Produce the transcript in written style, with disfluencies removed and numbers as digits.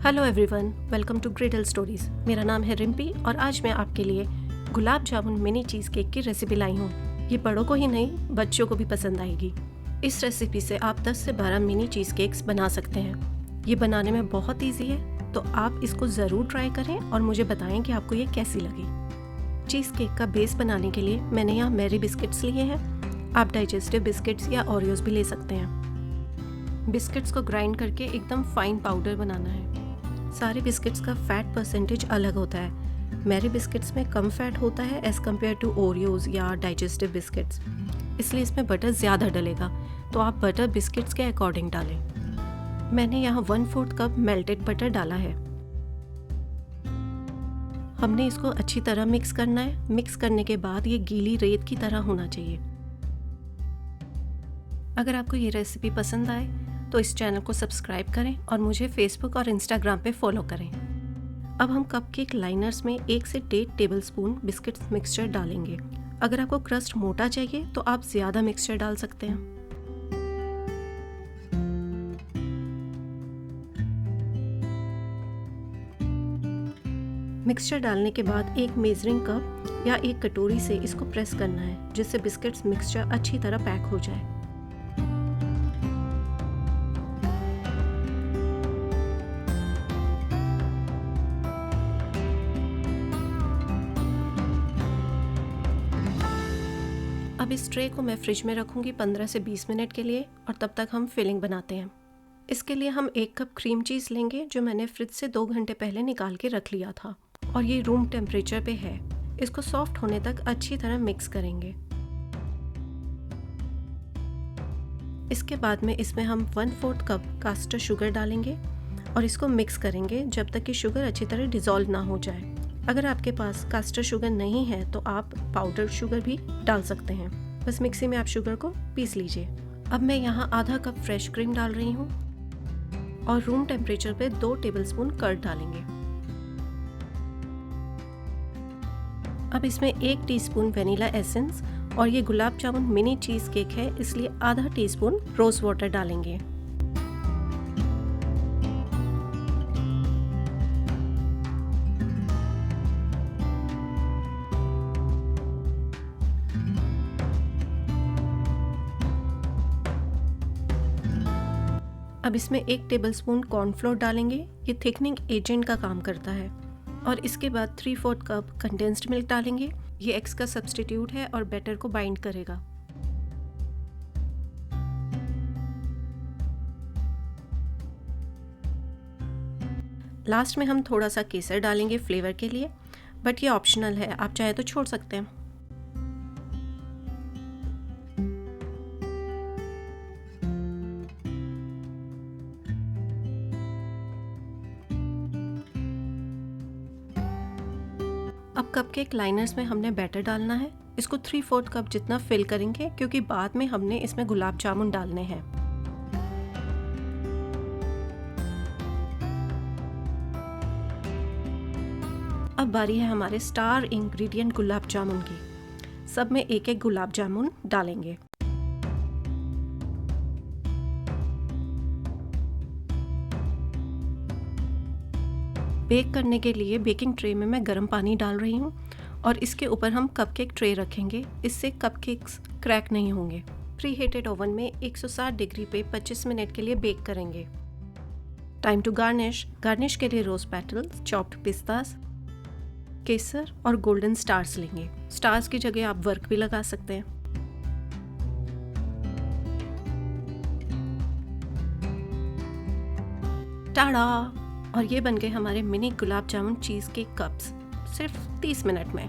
Hello everyone, welcome to griddle stories. मेरा नाम है रिम्पी और आज मैं आपके लिए gulab jamun mini cheese cake की रेसिपी लाई हूँ। ये बड़ों को ही नहीं, बच्चों को भी पसंद आएगी। इस रेसिपी से आप 10 से 12 मिनी चीज़ केक्स बना सकते हैं। ये बनाने में बहुत ईजी है, तो आप इसको ज़रूर ट्राई करें और मुझे बताएं कि आपको ये कैसी लगी। चीज़ केक का बेस बनाने के लिए मैंने यहाँ मैरी बिस्किट्स लिए हैं। आप डाइजेस्टिव बिस्किट्स या ओरियोज भी ले सकते हैं। बिस्किट्स को ग्राइंड करके एकदम फाइन पाउडर बनाना है। सारे बिस्किट्स का फैट परसेंटेज अलग होता है। मैरी बिस्किट्स में कम फैट होता है एज़ कम्पेयर टू ओरियोज या डाइजेस्टिव बिस्किट्स, इसलिए इसमें बटर ज़्यादा डलेगा, तो आप बटर बिस्किट्स के अकॉर्डिंग डालें। मैंने यहाँ 1/4 कप मेल्टेड बटर डाला है। हमने इसको अच्छी तरह मिक्स करना है। मिक्स करने के बाद ये गीली रेत की तरह होना चाहिए। अगर आपको ये रेसिपी पसंद आए तो इस चैनल को सब्सक्राइब करें और मुझे फेसबुक और इंस्टाग्राम पे फॉलो करें। अब हम कपकेक लाइनर्स में 1 से 1.5 टेबलस्पून बिस्किट्स मिक्सचर डालेंगे। अगर आपको क्रस्ट मोटा चाहिए तो आप ज़्यादा मिक्सचर डाल सकते हैं। मिक्सचर डालने के बाद एक मेजरिंग कप या एक कटोरी से इसको प्रेस करना है, जिससे बिस्किट्स मिक्सचर अच्छी तरह पैक हो जाए। अब इस ट्रे को मैं फ्रिज में रखूँगी 15 से 20 मिनट के लिए, और तब तक हम फिलिंग बनाते हैं। इसके लिए हम 1 कप क्रीम चीज़ लेंगे, जो मैंने फ्रिज से 2 घंटे पहले निकाल के रख लिया था और ये रूम टेम्परेचर पे है। इसको सॉफ्ट होने तक अच्छी तरह मिक्स करेंगे। इसके बाद में इसमें हम 1/4 कप कास्टर शुगर डालेंगे और इसको मिक्स करेंगे जब तक कि शुगर अच्छी तरह डिज़ोल्व ना हो जाए। अगर आपके पास कास्टर शुगर नहीं है तो आप पाउडर शुगर भी डाल सकते हैं। बस मिक्सी में आप शुगर को पीस लीजिए। अब मैं यहाँ आधा कप फ्रेश क्रीम डाल रही हूँ और रूम टेम्परेचर पे 2 टेबलस्पून कर्ड डालेंगे। अब इसमें 1 टीस्पून वेनिला एसेंस, और ये गुलाब जामुन मिनी चीज़ केक है, इसलिए आधा टीस्पून रोज़ वाटर डालेंगे। अब इसमें 1 टेबलस्पून कॉर्नफ्लोर डालेंगे। ये थिकनिंग एजेंट का काम करता है। और इसके बाद 3/4 कप कंडेंस्ड मिल्क डालेंगे। ये एग्स का सब्स्टिट्यूट है और बैटर को बाइंड करेगा। लास्ट में हम थोड़ा सा केसर डालेंगे फ्लेवर के लिए, बट ये ऑप्शनल है, आप चाहे तो छोड़ सकते हैं। अब कपकेक लाइनर्स में हमने बैटर डालना है। इसको 3/4 कप जितना फिल करेंगे, क्योंकि बाद में हमने इसमें गुलाब जामुन डालने हैं। अब बारी है हमारे स्टार इंग्रेडिएंट गुलाब जामुन की। सब में 1-1 गुलाब जामुन डालेंगे। बेक करने के लिए बेकिंग ट्रे में मैं गर्म पानी डाल रही हूँ और इसके ऊपर हम कपकेक ट्रे रखेंगे। इससे कपकेक्स क्रैक नहीं होंगे। प्री हीटेड ओवन में 160 डिग्री पे 25 मिनट के लिए बेक करेंगे। Time to garnish. गार्निश के लिए रोज पेटल्स, चॉप्ड पिस्तास, केसर और गोल्डन स्टार्स लेंगे। स्टार्स की जगह आप वर्क भी लगा सकते हैं। टाड़ा! और ये बन गए हमारे mini gulab jamun cheese cake cups, सिर्फ 30 मिनट में।